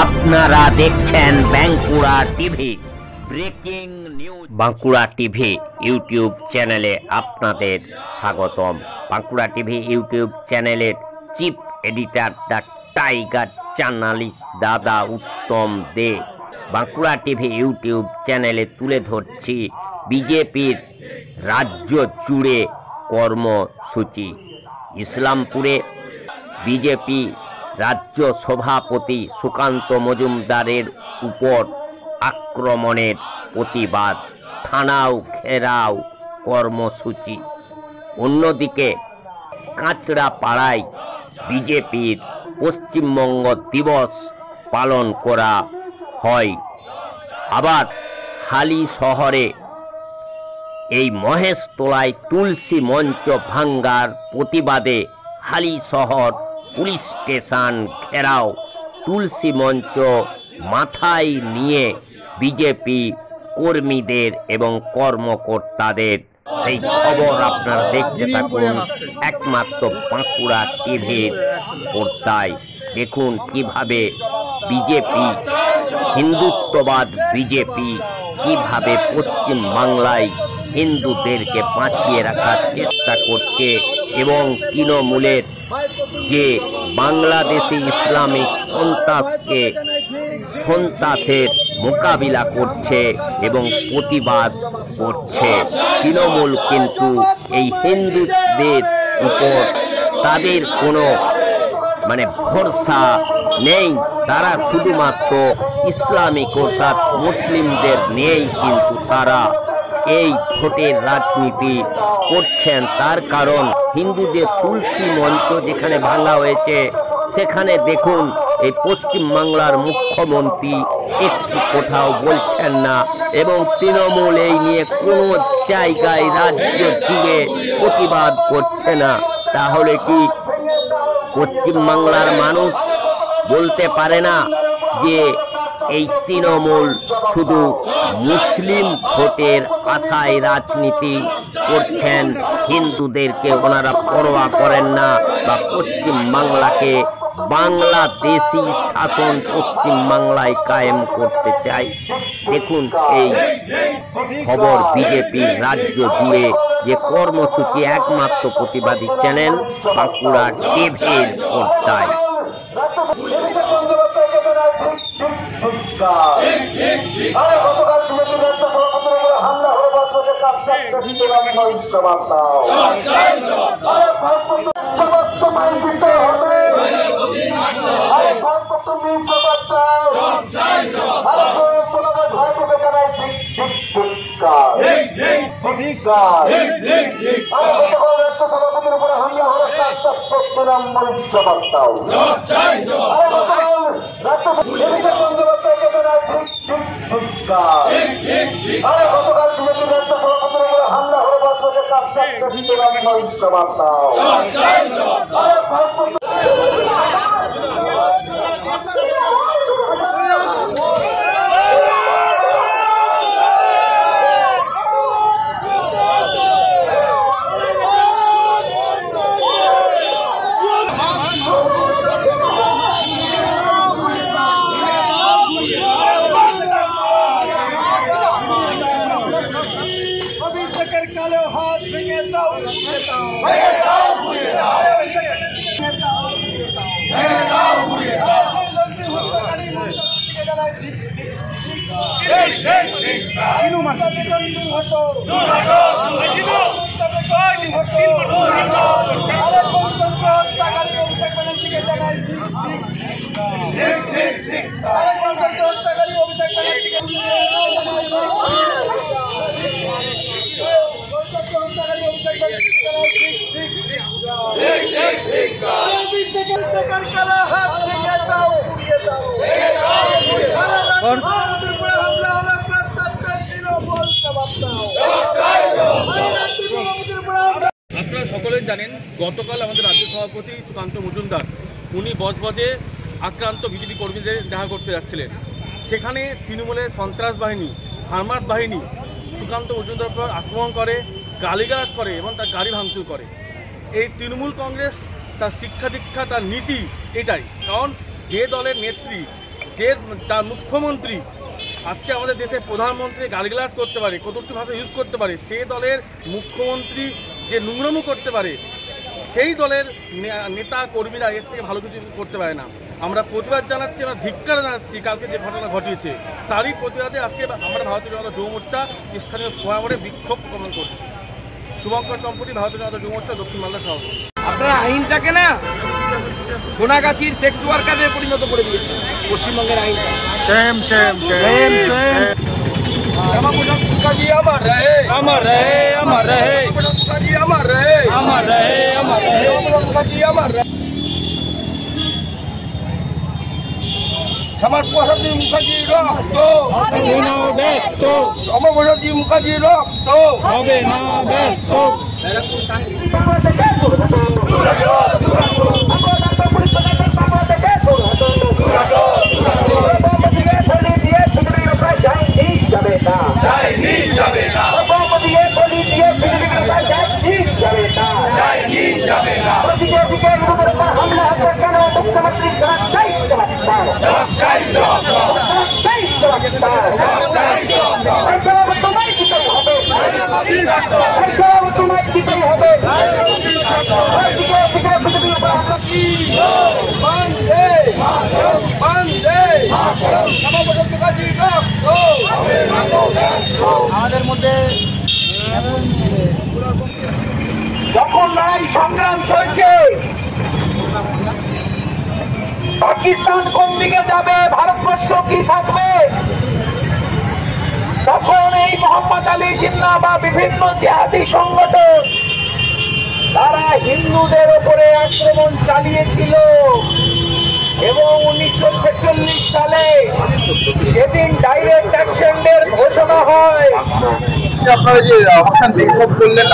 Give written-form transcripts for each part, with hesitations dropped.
আপনারা দেখছেন Bankura TV breaking news. Bankura TV YouTube চ্যানেলে আপনাদের স্বাগতম। বাঁকুড়া টিভি ইউটিউব চ্যানেলের chief editor the tiger journalist দাদা উত্তম দে। বাঁকুড়া টিভি ইউটিউব চ্যানেলে তুলে ধরছি বিজেপির রাজ্য জুড়ে কর্মসূচি। ইসলামপুরে বিজেপি রাজ্য সভাপতি সুকান্ত মজুমদারের উপর আক্রমণের প্রতিবাদ, থানাও ঘেরাও কর্মসূচি। অন্যদিকে কাঁচড়াপাড়ায় বিজেপির পশ্চিমবঙ্গ দিবস পালন করা হয়। আবার হালি শহরে এই মহেশতলায় তুলসী মঞ্চ ভাঙ্গার প্রতিবাদে হালি শহর পুলিশ স্টেশন ঘেরাও। তুলসী মঞ্চ মাথায় নিয়ে বিজেপি কর্মীদের এবং কর্মকর্তাদের সেই খবর আপনারা দেখতে থাকুন একমাত্র বাঁকুড়া টিভির পর্দায়। দেখুন কিভাবে বিজেপি, হিন্দুত্ববাদ বিজেপি কিভাবে পশ্চিম বাংলায় হিন্দুদেরকে বাঁচিয়ে রাখার চেষ্টা করছে এবং তৃণমূলের যে বাংলাদেশি ইসলামিক সন্ত্রাসের মোকাবিলা করছে এবং প্রতিবাদ করছে। তৃণমূল কিন্তু এই হিন্দুদের উপর তাদের কোনো ভরসা নেই। তারা শুধুমাত্র ইসলামিক অর্থাৎ মুসলিমদের নিয়েই কিন্তু তারা এই ভোটের রাজনীতি করছেন। তার কারণ হিন্দুদের তুলসী মঞ্চ যেখানে ভাঙা হয়েছে সেখানে দেখুন এই পশ্চিম বাংলার মুখ্যমন্ত্রী একটু কোথাও বলছেন না এবং তৃণমূল এই নিয়ে কোনো জায়গায় রাজ্য জুড়ে প্রতিবাদ করছে না। তাহলে কি পশ্চিম বাংলার মানুষ বলতে পারে না যে এই তৃণমূল শুধু মুসলিম ভোটের আশায় রাজনীতি করছেন, হিন্দুদেরকে ওনারা পরোয়া করেন না, বা পশ্চিম বাংলাকে বাংলাদেশি শাসন পশ্চিম বাংলায় কায়েম করতে চায়? দেখুন সেই খবর বিজেপির রাজ্য জুড়ে যে কর্মসূচি একমাত্র প্রতিবাদী চ্যানেল বাঁকুড়া টিভির পর্দায়। আপনারা সকলে জানেন গতকাল আমাদের রাজ্য সভাপতি সুকান্ত মজুমদার উনি বজবজে আক্রান্ত বিজেপি কর্মীদের দেখা করতে যাচ্ছিলেন। সেখানে তৃণমূলের সন্ত্রাস বাহিনী, হারমাত বাহিনী সুকান্ত মজুমদার উপর আক্রমণ করে, গালিগালাজ করে এবং তার গাড়ি ভাঙচুর করে। এই তৃণমূল কংগ্রেস তার শিক্ষা দীক্ষা, তার নীতি এটাই। কারণ যে দলের নেত্রী যে তার মুখ্যমন্ত্রী আজকে আমাদের দেশের প্রধানমন্ত্রী গালিগালাজ করতে পারে, কটূক্তি ভাষা ইউজ করতে পারে, সে দলের মুখ্যমন্ত্রী যে নোংরামো করতে পারে, সেই দলের নেতা কর্মীরা এর থেকে ভালো কিছু করতে পারে না। আমরা প্রতিবাদ জানাচ্ছি, আমরা ধিক্কার জানাচ্ছি কালকে যে ঘটনা ঘটিয়েছে, তারই প্রতিবাদে আজকে আমরা ভারতীয় জনতা যুব মোর্চা স্থানীয় ফোয়ামোড়ে বিক্ষোভ প্রদান করছি। শুভঙ্কর চম্পতি, ভারতীয় জনতা যুব মোর্চা, দক্ষিণ মালদা সভাপতি। আপনারা আইনটাকে না সোনাগাছির সেক্স ওয়ার্কারদের পরিণত করে দিয়েছে পশ্চিমবঙ্গের আইনটা। सेम सेम सेम सेम अमर रहे अमर रहे अमर रहे अमर रहे अमर रहे अमर रहे अमर रहे। समर्पण मुखार्जी रक्त হবে না ব্যস্ত, অমরজি মুখার্জি রক্ত হবে না ব্যস্ত। আমাদের মধ্যে যখন লড়াই সংগ্রাম চলছে, পাকিস্তান কোন দিকে যাবে, ভারতবর্ষ কি থাকবে, তখন এই মোহাম্মদ আলী জিন্নাহ বা বিভিন্ন জিহাদি সংগঠন তারা হিন্দুদের উপরে আক্রমণ চালিয়েছিল এবং 1946 সালে যেদিন ডাইরেক্ট অ্যাকশনের ঘোষণা হয়, আপনারা যে অবস্থান বিক্ষোভ করলেন,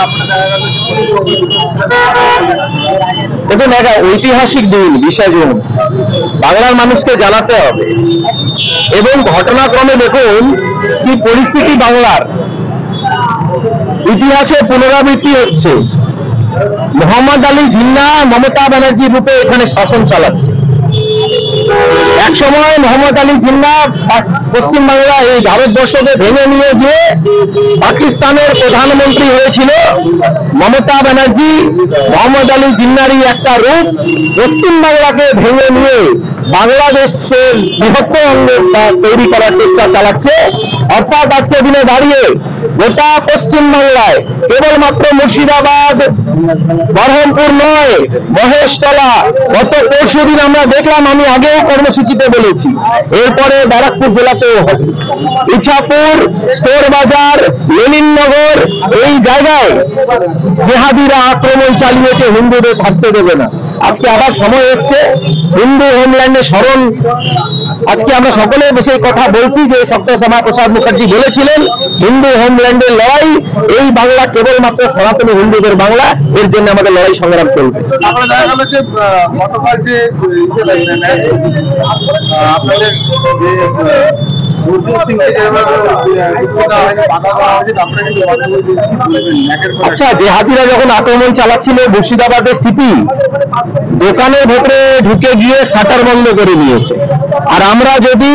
দেখুন একটা ঐতিহাসিক দিন, বিষয় বাংলার মানুষকে জানাতে হবে এবং ঘটনাক্রমে দেখুন কি পরিস্থিতি বাংলার ইতিহাসে পুনরাবৃত্তি হচ্ছে। মোহাম্মদ আলী জিন্নাহ মমতা ব্যানার্জি রূপে এখানে শাসন চালাচ্ছে। এক সময় মোহাম্মদ আলী জিন্নাহ পশ্চিমবাংলা এই ভারতবর্ষকে ভেঙে নিয়ে গিয়ে পাকিস্তানের প্রধানমন্ত্রী হয়েছিল। মমতা ব্যানার্জি মোহাম্মদ আলী জিন্নাহরই একটা রূপ পশ্চিমবাংলাকে ভেঙে নিয়ে বাংলাদেশের বৃহত্তর অঙ্গ তৈরি করার চেষ্টা চালাচ্ছে। অর্থাৎ আজকে দিনে দাঁড়িয়ে গোটা পশ্চিমবাংলায় কেবলমাত্র মুর্শিদাবাদ, বহরমপুর নয়, মহেশতলা, গত পরশুদিন আমরা দেখলাম, আমি আগেও কর্মসূচিতে বলেছি, এরপরে ব্যারাকপুর জেলাতেও হবে। ইছাপুর, স্টোর বাজার, লেনিননগর, এই জায়গায় জেহাদিরা আক্রমণ চালিয়েছে, হিন্দুদের থাকতে দেবে না। আজকে আবার সময় এসছে হিন্দু হোমল্যান্ডে স্মরণ। আজকে আমরা সকলে বসে কথা বলছি যে সত্যশ্যামা প্রসাদ মুখার্জি বলেছিলেন হিন্দু হোমল্যান্ডের লড়াই, এই বাংলা কেবলমাত্র সনাতনী হিন্দুদের বাংলা, এর জন্য আমাদের লড়াই সংগ্রাম চলবে। আপনারা দেখা গেল যে গতকাল যে আপনাদের আচ্ছা, জেহাদিরা যখন আক্রমণ চালাচ্ছিল মুর্শিদাবাদের সিপি দোকানের ভেতরে ঢুকে গিয়ে শাটার বন্ধ করে দিয়েছে। আর আমরা যদি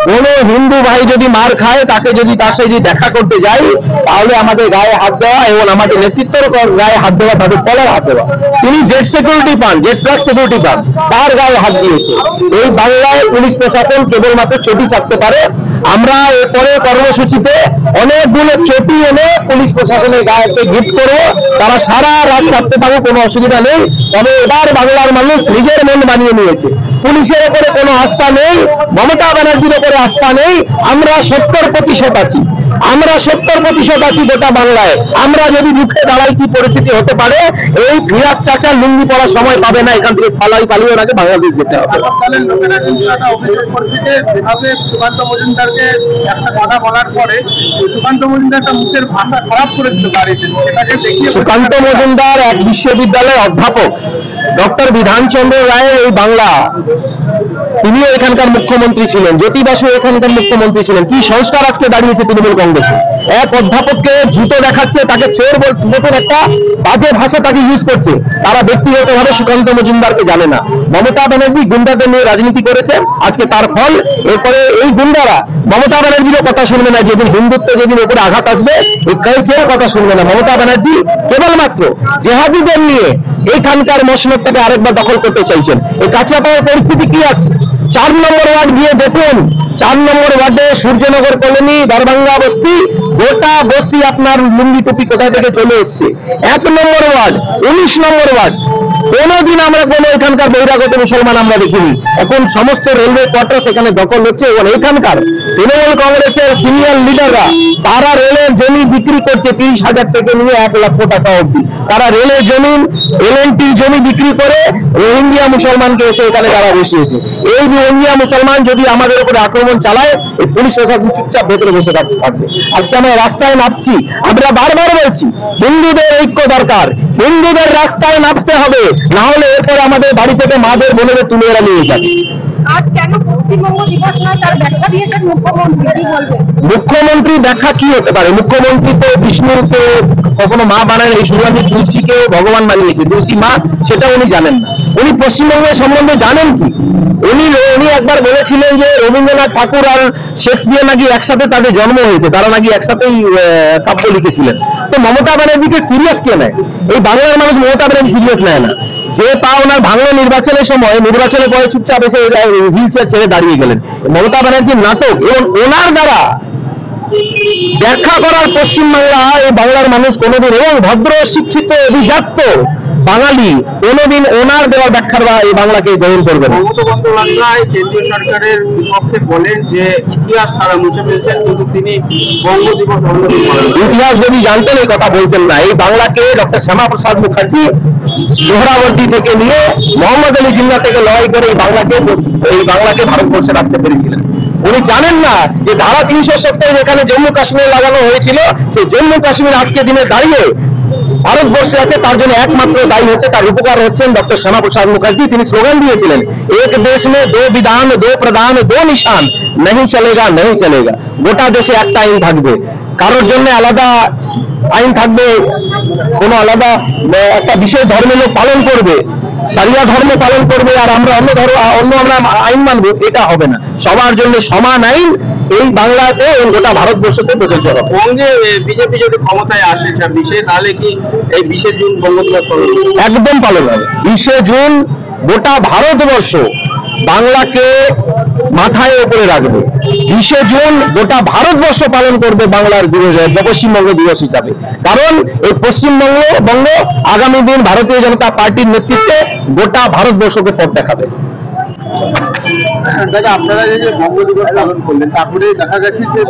কোনো হিন্দু ভাই যদি মার খায়, তাকে যদি তার সাথে যদি দেখা করতে যাই, তাহলে আমাদের গায়ে হাত দেওয়া এবং আমাদের নেতৃত্বের গায়ে হাত দেওয়া, তাদের কলার হাত দেওয়া। তিনি জেড সিকিউরিটি পান, জেড প্লাস সিকিউরিটি পান, তার গায়ে হাত দিয়েছে। এই বাংলায় পুলিশ প্রশাসন কেবলমাত্র চটি চাপতে পারে। আমরা এরপরে কর্মসূচিতে অনেকগুলো চটি এনে পুলিশ প্রশাসনের গায়েতে গিফট করবো, তারা সারা রাত চাপতে পারবে, কোনো অসুবিধা নেই। তবে এবার বাংলার মানুষ নিজের মন বানিয়ে নিয়েছে, পুলিশের উপরে কোনো আস্থা নেই, মমতা ব্যানার্জির উপরে আস্থা নেই। আমরা 70% আছি, আমরা 70% আছি গোটা বাংলায়। আমরা যদি রুখে দাঁড়াই কি পরিস্থিতি হতে পারে, এই ফিরাজ চাচা লুঙ্গি পড়ার সময় পাবে না, এখান থেকে পালিয়ে আগে বাংলাদেশ যেতে হবে। সুকান্ত মজুমদারকে একটা কথা বলার পরে সুকান্ত মজুমদার একটা মুখের ভাষা খারাপ করেছিল বাড়িতে, সেটাকে দেখিয়ে সুকান্ত মজুমদার এক বিশ্ববিদ্যালয়ের অধ্যাপক, ডক্টর বিধানচন্দ্র রায়ের এই বাংলা, তিনিও এখানকার মুখ্যমন্ত্রী ছিলেন, জ্যোতি বাসু এখানকার মুখ্যমন্ত্রী ছিলেন। কি সংস্কার আজকে দাঁড়িয়েছে তৃণমূল কংগ্রেসে? এক অধ্যাপককে জুতো দেখাচ্ছে, তাকে চোর মতন একটা বাজে ভাষা তাকে ইউজ করছে। তারা ব্যক্তিগতভাবে সুকান্ত মজুমদারকে জানে না। মমতা ব্যানার্জি গুন্ডাদের নিয়ে রাজনীতি করেছে, আজকে তার ফল। এরপরে এই গুন্ডারা মমতা ব্যানার্জিরও কথা শুনবে না। যেদিন হিন্দুত্ব যেদিন উপরে আঘাত আসবে, কেউ কথা শুনবে না। মমতা ব্যানার্জি কেবলমাত্র জেহাদিদের নিয়ে এইখানকার মসনদটাকে আরেকবার দখল করতে চাইছেন। এই কাঁচাপাড়ার পরিস্থিতি কি আছে? 4 নম্বর ওয়ার্ড গিয়ে দেখুন। 4 নম্বর ওয়ার্ডে সূর্যনগর কলোনি, দরভাঙ্গা বস্তি, গোটা বস্তি আপনার লুঙ্গি টুপি কোথা থেকে চলে এসছে। 1 নম্বর ওয়ার্ড, 19 নম্বর ওয়ার্ড, কোনোদিন আমরা কোনো এখানকার বহিরাগত মুসলমান আমরা দেখিনি। এখন সমস্ত রেলওয়ে কোয়ার্টার সেখানে দখল হচ্ছে এবং এখানকার তৃণমূল কংগ্রেসের সিনিয়র লিডাররা তারা রেলের জমি বিক্রি করছে 30,000 থেকে নিয়ে 1 লক্ষ টাকা অবধি। তারা রেলের জমি, LNT জমি বিক্রি করে রোহিঙ্গিয়া মুসলমানকে এসে এখানে তারা বসিয়েছে। এই রোহিঙ্গিয়া মুসলমান যদি আমাদের উপরে আক্রমণ চালায়, এই পুলিশ প্রশাসন চুপচাপ ভেতরে বসে থাকবে। আজকে আমরা রাস্তায় নামছি, আমরা বারবার বলছি হিন্দুদের ঐক্য দরকার, হিন্দুদের রাস্তায় নামতে হবে, না হলে এরপরে আমাদের বাড়ি থেকে মাদের বোনেদের তুলে এরা নিয়ে যাবে। আজ কেন পশ্চিমবঙ্গ দিবস নয় তার ব্যাখ্যা দিয়েছেন মুখ্যমন্ত্রী, কি বলবেন? মুখ্যমন্ত্রী ব্যাখ্যা কি হতে পারে? মুখ্যমন্ত্রী তো বিষ্ণুকে কখনো মা বানায়, এই শুধুমাত্র তুলসীকে ভগবান বানিয়েছে, তুলসী মা, সেটা উনি জানেন না। উনি পশ্চিমবঙ্গের সম্বন্ধে জানেন কি? উনি একবার বলেছিলেন যে রবীন্দ্রনাথ ঠাকুর আর শেক্সপিয়ার নাকি একসাথে তাদের জন্ম হয়েছে, তারা নাকি একসাথেই কাব্য লিখেছিলেন। তো মমতা ব্যানার্জিকে সিরিয়াস কে নেয়? এই বাংলার মানুষ মমতা ব্যানার্জি সিরিয়াস নেয় না। যে পাও না ভাঙলো নির্বাচনের সময়, নির্বাচনের পরে চুপচাপ এসে হুইল চেয়ার ছেড়ে দাঁড়িয়ে গেলেন। মমতা ব্যানার্জির নাটক এবং ওনার দ্বারা ব্যাখ্যা করার পশ্চিমবাংলা, এই বাংলার মানুষ কোনোদিন, এবং ভদ্র শিক্ষিত অভিজাত বাঙালি কোনোদিন ওনার দেওয়া ব্যাখ্যার বা এই বাংলাকে গ্রহণ করবে না। মমতা বন্দ্যোপাধ্যায় কেন্দ্রীয় সরকারের বিপক্ষে বলেন যে ইতিহাস তারা মুছে ফেলছেন, কিন্তু তিনি বঙ্গ দিবস অন্যদিন করেন। ইতিহাস যদি জানতেন এই কথা বলতেন না। এই বাংলাকে ডক্টর শ্যামাপ্রসাদ মুখার্জি সোহরাওয়ার্দী থেকে নিয়ে মোহাম্মদ আলী জিন্নাহ থেকে লড়াই করে এই বাংলাকে ভারতবর্ষে রাখতে পেরেছিলেন। উনি জানেন না যে ধারা 370 যেখানে জম্মু কাশ্মীর লাগানো হয়েছিল, সেই জম্মু কাশ্মীর আজকে দিনে দাঁড়িয়ে ভারতবর্ষে আছে, তার জন্য একমাত্র দায়ী হচ্ছে, তার উপকার হচ্ছেন ডক্টর শ্যামাপ্রসাদ মুখার্জি। তিনি স্লোগান দিয়েছিলেন, এক দেশ মে দো বিধান, দো প্রধান, দো নিশান, नहीं চলেগা, नहीं চলেগা। গোটা দেশে একটা আইন থাকবে, কারোর জন্য আলাদা আইন থাকবে, কোনো আলাদা একটা বিশেষ ধর্মের লোক পালন করবে, সারিয়া ধর্ম পালন করবে, আর আমরা অন্য আমরা আইন মানবো, এটা হবে না। সবার জন্য সমান আইন এই বাংলাতে গোটা ভারতবর্ষতে প্রযোজ্য হবে। বঙ্গে বিজেপি যদি ক্ষমতায় আসে 26-এ, তাহলে কি এই 20শে জুন বঙ্গ দিবস পালন হবে? একদম পালন হবে। 20শে জুন গোটা ভারতবর্ষ বাংলাকে মাথায় উপরে রাখবে। 20শে জুন গোটা ভারতবর্ষ পালন করবে বাংলার পশ্চিমবঙ্গ দিবস হিসাবে। কারণ এই পশ্চিমবঙ্গ আগামী দিন ভারতীয় জনতা পার্টির নেতৃত্বে গোটা ভারতবর্ষকে পথ দেখাবে। দাদা, আপনারা যে বঙ্গ দিবস পালন করলেন, তারপরে দেখা গেছে যে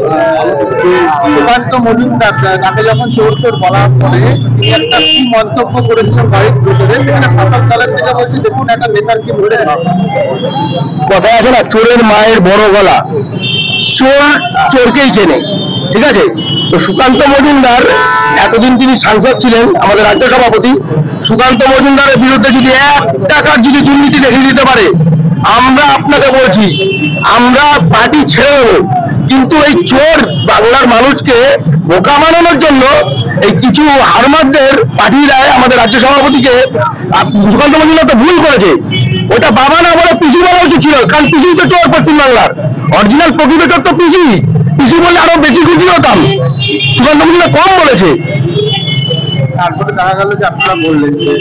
সুকান্ত মজুমদার তাকে যখন চোর চোর বলার পরে তিনি একটা কি মন্তব্য করেছিলেন বাড়ির ভিতরে, সেখানে শাসক দলের থেকে বলছে দেখুন একটা নেতার কি ধরে কথা আছে না, চোরের মায়ের বড় গলা, চোর চোরকেই চেনে, ঠিক আছে? তো সুকান্ত মজুমদার এতদিন তিনি সাংসদ ছিলেন, আমাদের রাজ্য সভাপতি। সুকান্ত মজুমদারের বিরুদ্ধে যদি 1 টাকার যদি দুর্নীতি দেখিয়ে দিতে পারে, আমরা আপনাকে বলছি আমরা পার্টি ছেড়ে দেবো। কিন্তু এই চোর বাংলার মানুষকে বোকা বানানোর জন্য এই কিছু হারমাদদের পাঠিয়ে দেয় আমাদের রাজ্য সভাপতিকে। সুকান্ত মজুমদার তো ভুল করেছে, ওটা বাবা না বলে পিসি বলা উচিত ছিল, কারণ পিসি তো চোর পশ্চিমবাংলার অরিজিনাল প্রকৃত চোর তো পিসি বলে আরো বেশি খুশি হতাম। সুকান্ত মজুমদার কম বলেছে। তারপরে দেখা গেল যে আপনারা বললেন যে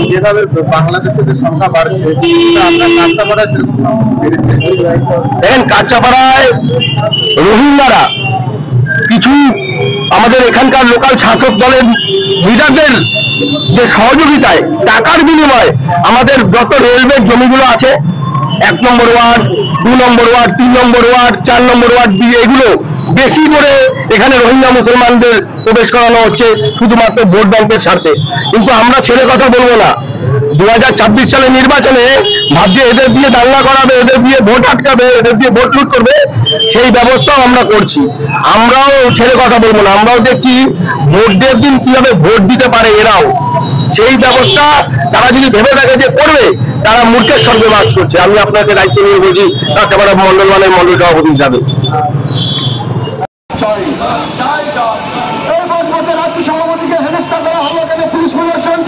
যেভাবে বাংলাদেশের সংখ্যা বাড়ছে, আপনার কাঁচাপাড়ায় সেরকম বেড়েছে। দেখেন, কাঁচাপাড়ায় রোহিঙ্গারা কিছু আমাদের এখানকার লোকাল ছাত্র দলের লিডারদের যে সহযোগিতায় টাকার বিনিময়ে আমাদের যত রেলওয়ের জমিগুলো আছে, 1 নম্বর ওয়ার্ড, 2 নম্বর ওয়ার্ড, 3 নম্বর ওয়ার্ড, 4 নম্বর ওয়ার্ড, এগুলো বেশি করে এখানে রোহিঙ্গা মুসলমানদের প্রবেশ করানো হচ্ছে শুধুমাত্র ভোট ব্যাংকের স্বার্থে। কিন্তু আমরা ছেড়ে কথা বলবো না। 2024 সালের নির্বাচনে ভাবছে এদের দিয়ে দাঙ্গা করাবে, এদের দিয়ে ভোট আটকাবে, এদের দিয়ে ভোট লুট করবে, সেই ব্যবস্থাও আমরা করছি। আমরাও ছেড়ে কথা বলবো না। আমরাও দেখছি ভোটের দিন কিভাবে ভোট দিতে পারে এরাও, সেই ব্যবস্থা তারা যদি ভেবে থাকে যে করবে, তারা মূর্খের সঙ্গে বাস করছে। আমি আপনাকে দায়িত্ব নিয়ে বলছি, একেবারে মন্ডল মানের মন্ডল সভাপতি যাবে। রাজ্য সভাপতিকে হেনস্থা করা হলো কেন? পুলিশ প্রশাসন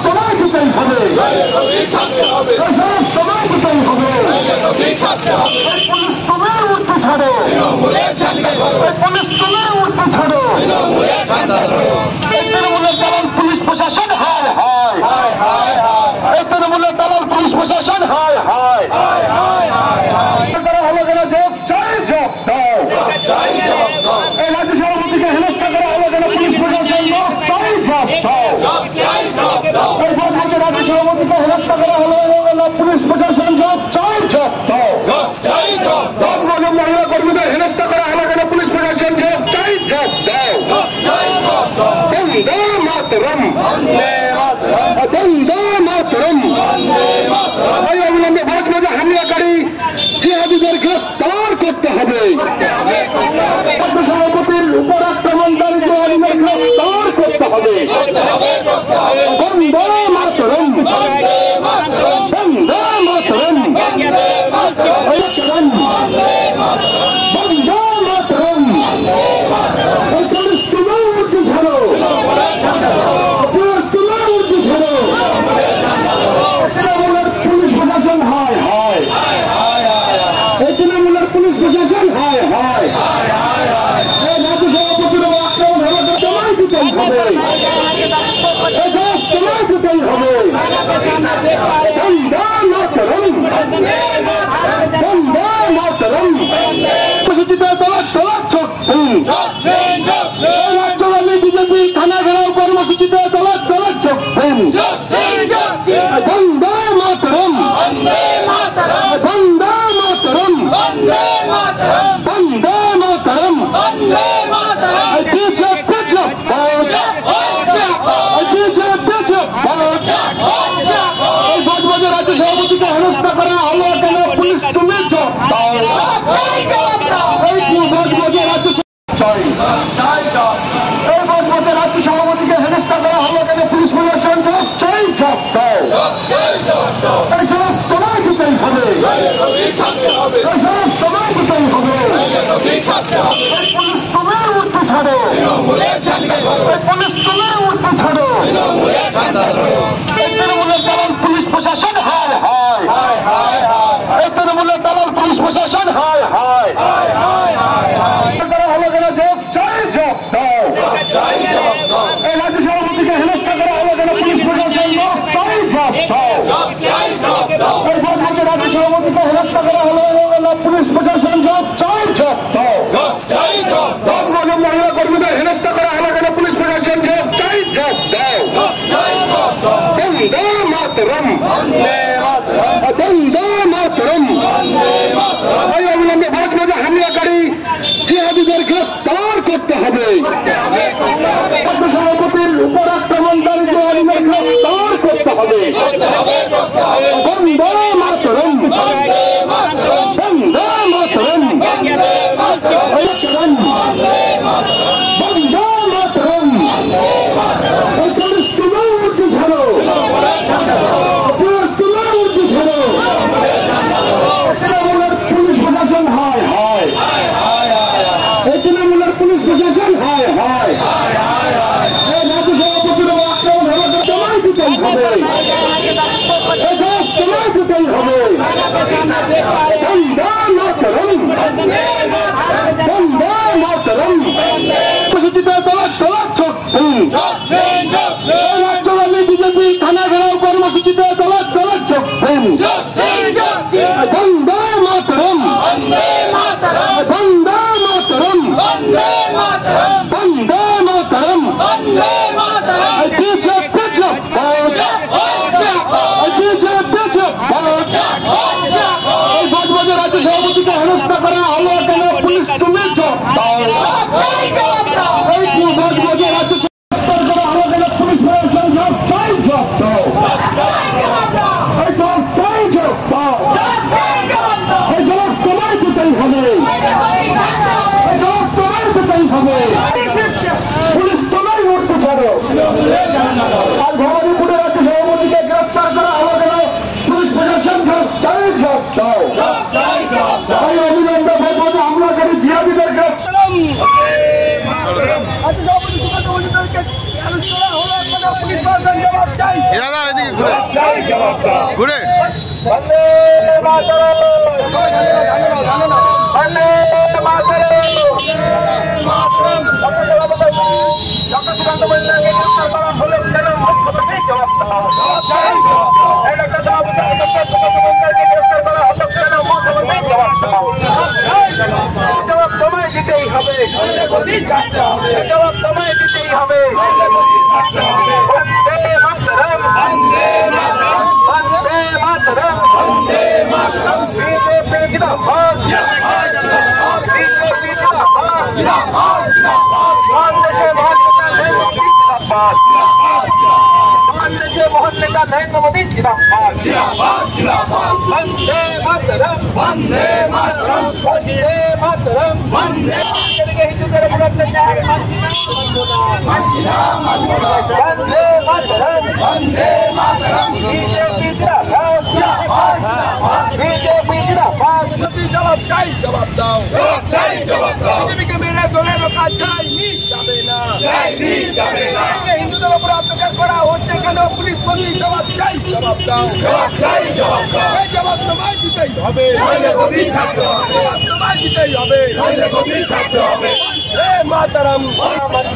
সময় দিতেই হবে, সময় দিতেই হবে। পুলিশ তোমার উঠতে ছাড়ো, পুলিশ তোমার উঠতে ছাড়ো। তৃণমূলের দালাল পুলিশ প্রশাসন হায় হায়, এই তৃণমূলের দালাল পুলিশ প্রশাসন হায় হায়। করা হলো কেন? যোগ চাই, যোগ দাও। এই রাজ্য সভাপতিকে হেনস্থা করা হলো কেন? পুলিশ প্রশাসন যোগ চাই, যোগ দাও। এই রাজ্য সভাপতিকে হেনস্থা করা হলো পুলিশ প্রশাসন যোগ চাই, যোগ দাও। মহিলা কর্মীদের হেনস্থা করা হলো কেন? পুলিশ প্রশাসন যোগ চাই, যোগ দাও। বন্দে মাতরম, বন্দে মাতরম। এই অবিলম্বে ভারত মাঝে হামলাকারী জিহাদিদের গ্রেফতার করতে হবে। সভাপতির উপর আক্রমণকারী জিহাদিদের গ্রেফতার করতে হবে। বন্দে মাতরম, বন্দে মাতরম, বন্দে মাতরম। এই পুলিশ তোমার উঠতে ছাড়ো, পুলিশ তোমার উঠতে ছাড়ো। তৃণমূলের পুলিশ প্রশাসন হায় হায়, এই তৃণমূলের পুলিশ প্রশাসন হায় হায়। এই রাজ্য সভাপতির আক্রমণ হলে তোমায় দিতেই হবে, তোমায় দিতেই হবে। বন্দে মাতরম, বন্দে মাতরম। কর্মসূচিতে তলাক তলাক চোখ দিন। রাজ্যবাদী বিজেপি থানা ঘেরাও কর্মসূচিতে তলাক তলাক চোখ দিন। বন্দে মাতরম, বন্দে মাতরম, বন্দে মাতরম। এই বজবজে রাজ্য সভাপতিকে হেনস্থা করা হলো কেন? পুলিশ তুমি যোগ দাও। এই বজবজে রাজ্য রাজ্য সভাপতিকে হেনস্থা করা হলো কেন? পুলিশ প্রশাসন যোগ চাই, যোগ দাও। এই সমস্ত সময় দিতেই হবে, এই সমস্ত সময় দিতেই হবে। পুলিশ তোমার উঠতে ছাড়ো, পুলিশ তোমার উঠতে ছাড়ো। এই তৃণমূলের দালাল পুলিশ প্রশাসন হায় হায়, এই তৃণমূলের দালাল পুলিশ প্রশাসন হায় হায়। করা হলো কেন? যোগ চাই, যোগ দাও। এই রাজ্য সভাপতিকে হেনস্থা করা হলো কেন? পুলিশ প্রশাসন যোগ চাই, যোগ দাও। এই রাজ্য সভাপতিকে হেনস্থা করা হলো পুলিশ প্রশাসন যোগ চাই, যোগ দাও। মহিলা কর্মীদের হেনস্থা করা হলো কেন? পুলিশ প্রশাসন যোগ চাই, যোগ দাও। বন্দে মাতরম, বন্দে মাতরম। এই অবিলম্বে ভারত মাঝে হামলাকারী জিহাদিদের গ্রেফতার করতে হবে। সভাপতির উপর আক্রমণকারী জিহাদিদের গ্রেফতার করতে হবে। বন্দে মাতরম, বন্দে মাতরম, বন্দে মাতরম। এই পুলিশ তোমার উঠতে ছাড়ো, পুলিশ তোমার উঠতে ছাড়ো। তৃণমূলের পুলিশ প্রশাসন হায় হায়, এই তৃণমূলের পুলিশ প্রশাসন হায় হায়। এই রাজ্য সভাপতির আক্রমণ হলে তোমায় দিতেই হবে, এই তোমায় দিতেই হবে। বন্দে মাতরম, বন্দে মাতরম। কর্মসূচিতে তলাক তলাক চোখ দিন। রাজ্যবাদী বিজেপি থানা ঘেরাও কর্মসূচিতে তলাক তলাক চোখ দিন। বন্দে মাতরম, বন্দে মাতরম, বন্দে মাতরম। এই বজবজে রাজ্য সভাপতিকে হেনস্থা করা হলো কেন? পুলিশ তুমি যোগ দাও। এই বজবজে রাজ্য সভাপতি করা হলো কেন? পুলিশ প্রশাসন যোগ চাই, যোগ দাও। এই যোগ চাই, যোগ দাও। এই যোগ তোমায় দিতেই দাদা এদিকে ঘুরে বন্দে মাতরম বন্দে মাতরম ডক্টর সুকান্ত মজুমদারকে গ্রেফতার করা হলো কেন মুখ্যমন্ত্রী জবাব দাও। ডক্টর সুকান্ত মজুমদারকে গ্রেফতার করা হলো কেন মুখ্যমন্ত্রী জবাব দাও। জবাব তোমায় দিতেই হবে, জবাব তোমায় দিতেই হবে। বন্দে মাতরম বন্দে মাতরম বন্দে মাতরম বন্দে মাতরম বিজেপি জিন্দাবাদ বিজেপি জিন্দাবাদ জিন্দাবাদ বাংলাদেশে মহান নেতা নরেন্দ্র মোদী জিন্দাবাদ বাংলাদেশে মহান নেতা নরেন্দ্র মোদী জিন্দাবাদ জিন্দাবাদ জিন্দাবাদ বন্দে মাতরম বন্দে মাতরম বন্দে মাতরম বন্দে হিন্দুদের উপর অত্যাচার বন্দে মাতরম বন্দে মাতরম বিজেপি জিন্দাবাদ বিজেপি জিন্দাবাদ জবাব চাই, জবাব দাও, জবাব চাই, জবাব দাও। বিজেপিকে মেরে দলে রোকা যায়নি, যাবে না, যায়নি, যাবে না। হিন্দুদের উপর অত্যাচার করা হচ্ছে কেন পুলিশ মন্ত্রী জবাব চাই, জবাব দাও, জবাব চাই, জবাব দাও। এই জবাব তোমায় দিতেই হবে, জবাব তোমায় দিতেই হবে, বন্দে মাতরম বন্দে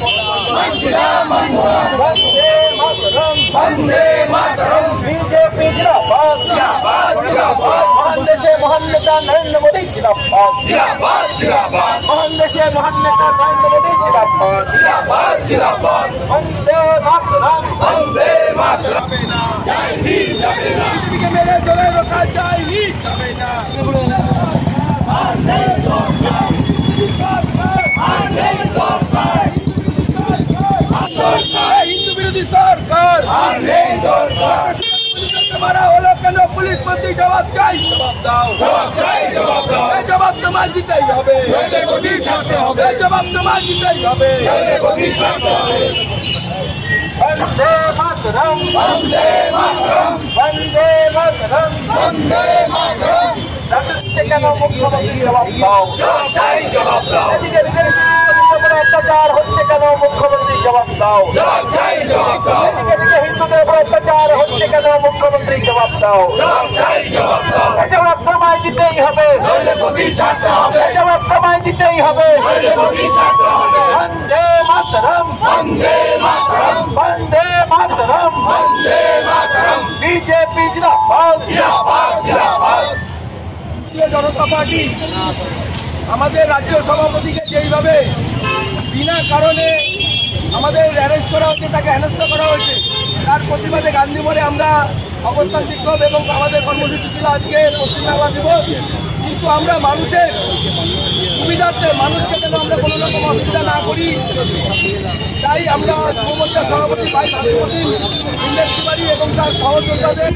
মাতরম বন্দে মাতরম বিজেপি জিন্দাবাদ জিন্দাবাদ জিন্দাবাদ মহান দেশে মহান নেতা নরেন্দ্র মোদী জিন্দাবাদ জিন্দাবাদ জিন্দাবাদ মহান দেশে মহান নেতা নরেন্দ্র মোদী জিন্দাবাদ জিন্দাবাদ জিন্দাবাদ বন্দে মাতরম বন্দে মাতরম যায়নি, যাবে না। বিজেপিকে মেরে দলে রোকা যায়নি, যাবে না। হিন্দু বিরোধী সরকার মারা হলো কেন পুলিশ মন্ত্রী জবাব চাই, জবাব দাও, জবাব চাই, জবাব দাও। এই জবাব তোমায় দিতেই হবে, এই জবাব তোমায় দিতেই হবে। বন্দে মাতরম বন্দে মাতরম বন্দে মাতরম বন্দে মাতরম কেন মুখ্যমন্ত্রী জবাব দাও, জবাব চাই, জবাব দাও। অত্যাচার হচ্ছে কেন মুখ্যমন্ত্রী জবাব দাও, জবাব চাই, জবাব দাও। হিন্দুদের উপর অত্যাচার হচ্ছে কেন মুখ্যমন্ত্রী জবাব দাও, জবাব চাই, জবাব দাও। জবাব তোমায় দিতেই হবে, জবাব তোমায় দিতেই হবে। বন্দে মাতরম বন্দে মাতরম বন্দে মাতরম বন্দে মাতরম বিজেপি জিন্দাবাদ জিন্দাবাদ জিন্দাবাদ। ভারতীয় জনতা পার্টি আমাদের রাজ্য সভাপতিকে যেইভাবে বিনা কারণে আমাদের অ্যারেস্ট করা হচ্ছে, তাকে হেনস্থা করা হয়েছে, তার প্রতিবাদে গান্ধী মোড়ে আমরা অবস্থান বিক্ষোভ এবং আমাদের কর্মসূচি ছিল আজকে পশ্চিমবাংলা দিবস। কিন্তু আমরা মানুষের সুবিধার্থে মানুষকে যেন আমরা কোনো রকম অসুবিধা না করি, তাই আমরা যুবমোর্চার সভাপতি ভাই ভারতীয় ইন্দ্রেশ তিওয়ারি এবং তার সহযোদ্ধাদের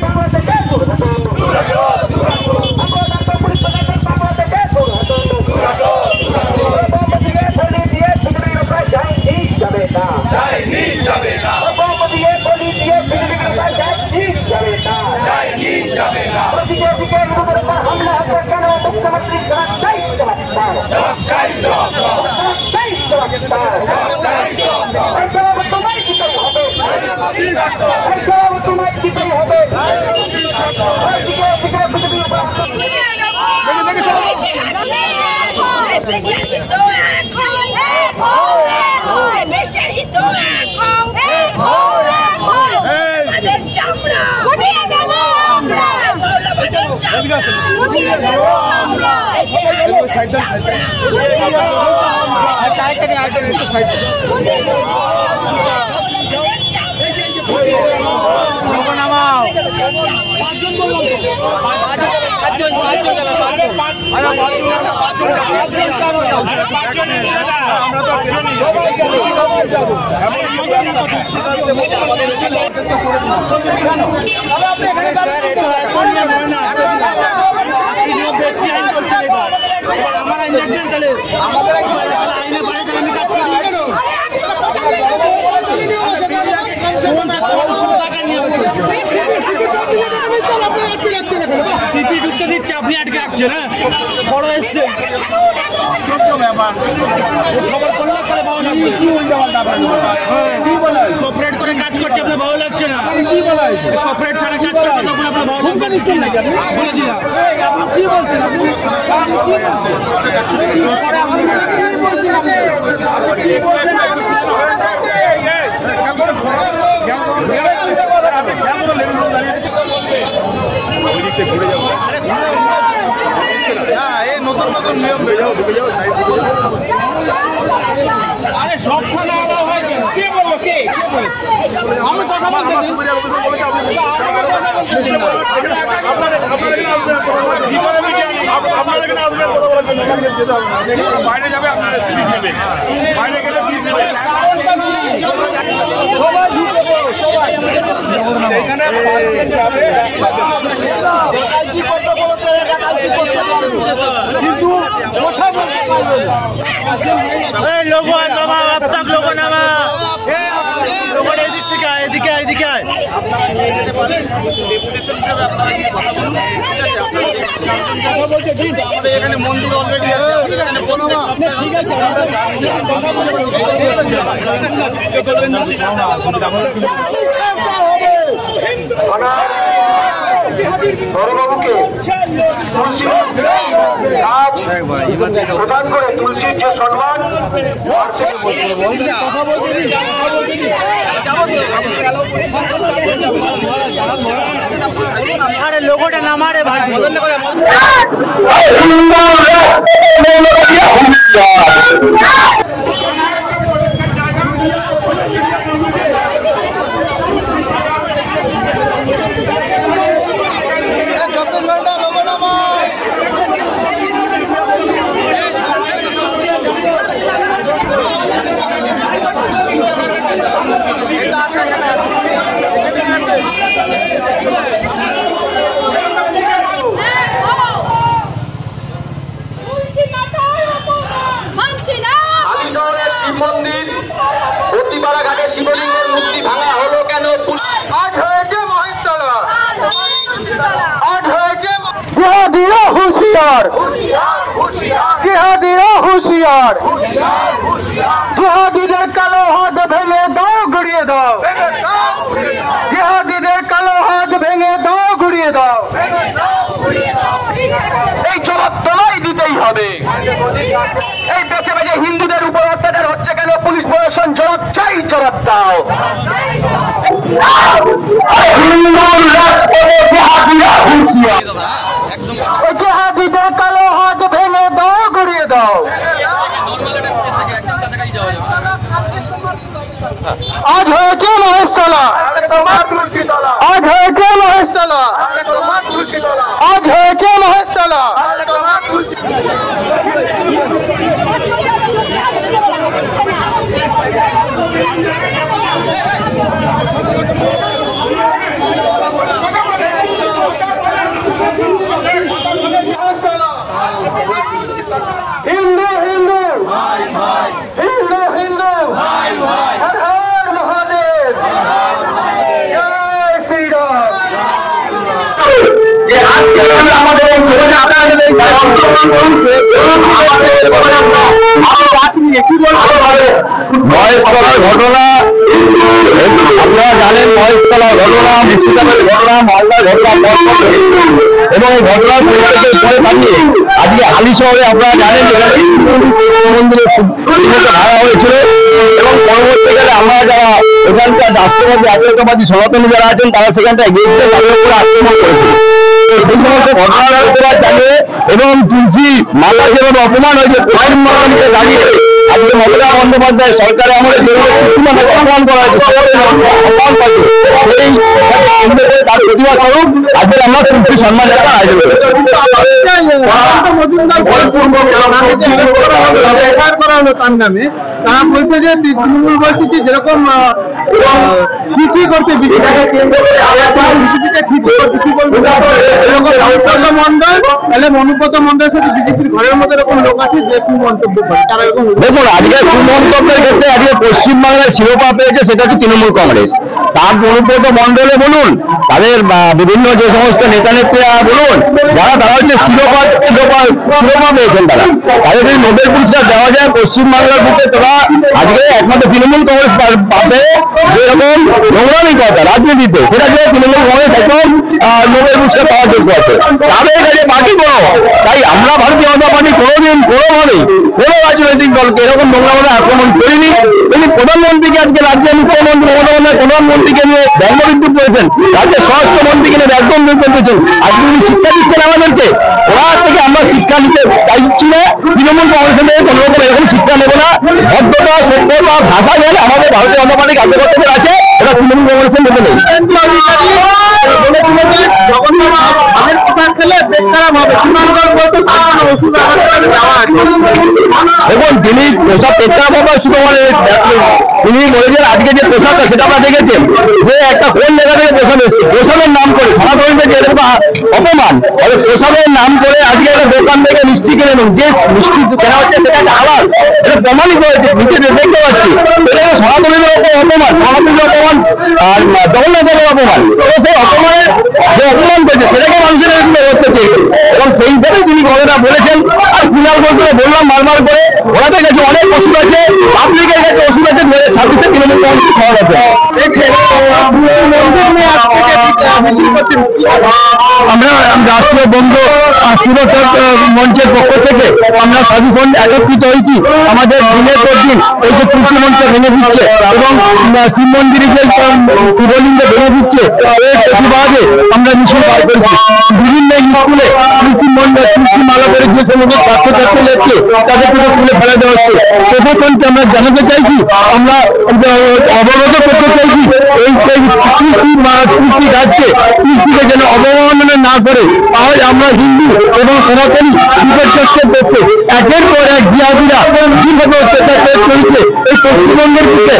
মুখ্যমন্ত্রী জবাব চাই, জবাব দাও, জবাব চাই, জবাব দাও, জবাব চাই, জবাব দাও, জবাব চাই, জবাব দাও। জবাব তোমায় দিতেই হবে, জবাব তোমায় দিতেই হবে। সিপি ঢুকতে দিচ্ছে, আপনি আটকে রাখছেন। হ্যাঁ, বড় এসছে। খবর করলে তাহলে ভালো লাগবে। কি উল্টাপাল্টা কি বলা হয়? কোঅপারেট করে কাজ করছে আপনার ভালো লাগছে না? কি বলা হয়েছে? কোঅপারেট ছাড়া কাজ করছে তখন আপনার ভালো লাগবে নিচ্ছেন নাকি আপনি? বলে দিলাম। আপনি কি বলছেন? আপনি কি নতুন নতুন নিয়ম আরে সব খানা আলাদা হয় কেন? কে বললো? কে আমি কথা বলতে বাইরে যাবে আপনারা সিভিক নেবে, বাইরে গেলে কিন্তু কথা বলতে পারবে না। লোগো নামা, আব তক লোগো নামা, লোগো এদিক থেকে আয়, এদিকে আয়, এদিকে আয়। কথা বলতে দিন, আমাদের এখানে মন্দির অলরেডি আছে, ঠিক আছে। প্রদান করে তুলসীর যে সম্মান কথা বলতে দিন, আরে লোগোটা নামারে ভাই। মন্দির প্রতিপাড়া ঘাটে শিবলিঙ্গের মূর্তি ভাঙা হলো কেন? আজ হয়েছে মহেশতলা, আজ হয়েছে জিহাদিরা হুঁশিয়ার, জিহাদিরা হুঁশিয়ার, জিহাদিদের কালো হাত ভেঙে দাও, গুড়িয়ে দাও, জিহাদিদের কালো হাত ভেঙে দাও, গুড়িয়ে দাও। এই জবাব তোমায় দিতেই হবে। এই বেঁচে বেঁচে হিন্দুদের উপর অত্যাচার হচ্ছে কেন? পুলিশ প্রশাসন জবাব চাই, জবাব দাও। জিহাদিদের কালো হাত ভেঙে দাও, গড়িয়ে দাও। আজ হয়েছে মহেশতলা, আজ হয়েছে মহেশতলা, আজ হয়েছে মহেশতলা। হিন্দু হিন্দু হিন্দু হিন্দু, হর হর মহাদেব, জয় শ্রীরাম। আমাদের মহেশতলার ঘটনা আপনারা জানেন, মহেশতলার ঘটনা, মুর্শিদাবাদের ঘটনা, মালদার ঘটনা, এবং এই ঘটনার পরিপ্রেক্ষিতে পরে দাঁড়িয়ে আজকে হালি শহরে আপনারা জানেন মন্দিরে ভাড়া হয়েছিল, এবং পরবর্তীকালে আমরা যারা এখানকার রাষ্ট্রবাদী আতঙ্কবাদী সনাতনী যারা আছেন তারা সেখানটায় গিয়েছে, তাদের উপরে আক্রমণ করেছিল। সেই সমস্ত ঘটনার প্রতিবাদ জানিয়ে এবং তুলসী মালা যেভাবে অপমান হয়েছে পশ্চিমবঙ্গকে দাঁড়িয়ে আজকে মমতা বন্দ্যোপাধ্যায় সরকারে আমাদের যেভাবে অপমান করা হয়েছে তার প্রতিবাদ স্বরূপ আজকে আমরা তুলসী সম্মান যাত্রা আয়োজন করেছি। তার নামে তারা বলছে যে তৃণমূল বলছে যে যেরকম খিচি করতে মন্ডল, তাহলে অনুব্রত মন্ডলের সাথে বিজেপির ঘরের মধ্যে এরকম লোক আছে যে মন্তব্য করে তারা এরকম। দেখুন, আজকে সুমন্তব্যের ক্ষেত্রে আজকে পশ্চিমবাংলায় শিরোপা পেয়েছে সেটা হচ্ছে তৃণমূল কংগ্রেস। তার অনুব্রত মণ্ডলে বলুন, তাদের বিভিন্ন যে সমস্ত নেতা নেত্রীরা বলুন, তারা হচ্ছে শিরোপা পেয়েছেন, তাদের যদি নোবেল পুরস্কার দেওয়া যায় পশ্চিমবাংলার বুকে, তারা আজকে একমাত্র তৃণমূল কংগ্রেস পাবে যেরকম নোংরামি কথা রাজনীতিতে, সেটা যে তৃণমূল কংগ্রেস এখন নোবেল পুরস্কার পাওয়ার যোগ্য আছে, তাদের কাছে বাকি বড়। তাই আমরা ভারতীয় জনতা পার্টি কোনোদিন কোনোভাবেই কোনো রাজনৈতিক দলকে এরকম নোংরাভাবে আক্রমণ করিনি। তিনি প্রধানমন্ত্রীকে আজকে রাজ্যের মুখ্যমন্ত্রী মমতা বন্দ্যোপাধ্যায় প্রধানমন্ত্রীকে নিয়ে ব্যঙ্গবিদ্রুপ করেছেন, রাজ্যের স্বরাষ্ট্রমন্ত্রীকে নিয়ে ব্যঙ্গবিদ্রুপ করেছেন। আজকে উনি শিক্ষা দিচ্ছেন আমাদেরকে, ওরা থেকে আমরা শিক্ষা নিতে চাইছি না, তৃণমূল কংগ্রেসের থেকে কোনো রকম এরকম শিক্ষা নেব না। ভদ্রতা, সভ্যতা, ভাষা জ্ঞান আমাদের ভারতীয় জনতা পার্টি কার্যকর্তাদের আছে, এটা তৃণমূল কংগ্রেসের মধ্যে নেই। দেখুন, তিনি পোশাক পেট্রাপ হবে শুধু তিনি বলেছেন আজকে যে পোশাকটা সেটা আমরা দেখেছেন যে একটা কোন জায়গা থেকে পোশাক এসছে, পোশাকের নাম করে সনাতনীদের যে এরকম অপমান, পোশাকের নাম করে আজকে একটা দোকান থেকে মিষ্টি কিনে নেন, যে মিষ্টি কেনা হচ্ছে সেটা একটা আলাদ, এটা প্রমাণিত হয়েছে, নিচে দেখতে পাচ্ছি। এটা সনাতনীদের ওপর অপমান, সনাতনীদের অপমান আর জগন্নাথের অপমান, সেই অপমানের যে অপমান করেছে সেটাকে মানুষের ব্যবস্থা চেয়েছে এবং সেই হিসাবে তিনি কথাটা বলেছেন। আর কুণাল ঘোষকে বললাম বারবার করে, ওনাদের কাছে অনেক ওষুধ আছে, পাবলিকের কাছে ওষুধ আছে, 2026-এ তৃণমূল কংগ্রেস খাওয়া আছে। আমরা রাষ্ট্রীয় বন্ধু সুরক্ষা মঞ্চের পক্ষ থেকে আমরা সাজুফন্ড একত্রিত হয়েছি। আমাদের দিনের পর দিন এই যে তুলসী মঞ্চ ভেঙে দিচ্ছে এবং শিব মন্দিরে যে শিবলিঙ্গ ভেঙে দিচ্ছে, এর প্রতিবাদে আমরা মিছিল বার করেছি। বিভিন্ন স্কুলে তুলসী মালা করে যে সমস্ত ছাত্রছাত্রী যাচ্ছে তাদেরকে তুলে ফেলা দেওয়া হচ্ছে। প্রশাসনকে আমরা জানাতে চাইছি, আমরা অবগত করতে চাইছি এই তুলসী গাছকে তুলসীকে যেন অবমাননা না করে। আজ আমরা হিন্দু এবং সনাতনী বিপর্যস্তের পক্ষে একের পর এক জিহাদিরা যেভাবে অত্যাচার করে চলছে, এই পশ্চিমবঙ্গের দিকে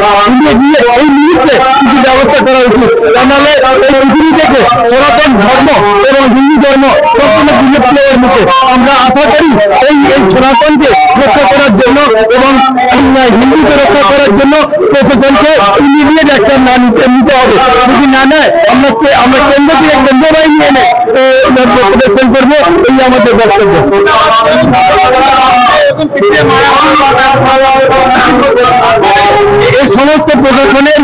গিয়ে এই মুহূর্তে কিছু ব্যবস্থা করা উচিত। তাহলে এই পৃথিবী থেকে সনাতন ধর্ম এবং হিন্দু ধর্ম সম্পূর্ণ বিলুপ্তের মুখে। আমরা আশা করি এই সনাতনকে রক্ষা করার জন্য এবং হিন্দুকে রক্ষা করার জন্য প্রশাসনকে ইমিডিয়েট অ্যাকশন নিতে হবে। যদি না নেয় আমরা কেন্দ্র থেকে কেন্দ্র বাহিনী এনে প্রদর্শন করবো, এই আমাদের বক্তব্য। এই সমস্ত প্রশাসনের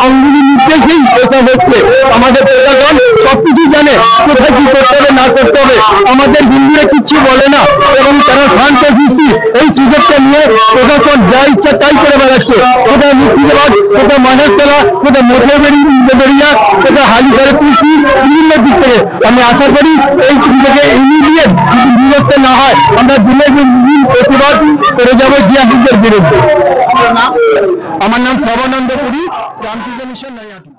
অঙ্গুলি নির্দেশেই এসব হচ্ছে। আমাদের প্রশাসন সবকিছু জানে, কোথায় কি করতে হবে না করতে হবে। আমাদের হিন্দুরা কিচ্ছু বলে না এবং তারা শান্ত সৃষ্টি। এই সুযোগটা নিয়ে প্রশাসন যা ইচ্ছা তাই করে বেড়াচ্ছে, কোথায় মুর্শিদাবাদ, কোথায় মানবতলা, কোথায় মোটরবেড়িয়া, কোথায় হালিশহরে তুলসী, বিভিন্ন দিক থেকে। আমি আশা করি এই সুযোগে ইমিডিয়েট বিরক্ত না হয়, আমরা দিনের দিন প্রতিবাদ করে যাবো জিয়াদের বিরুদ্ধে। আমার নাম সর্বানন্দ পুরী, রামকৃষ্ণ মিশন নৈহাটি।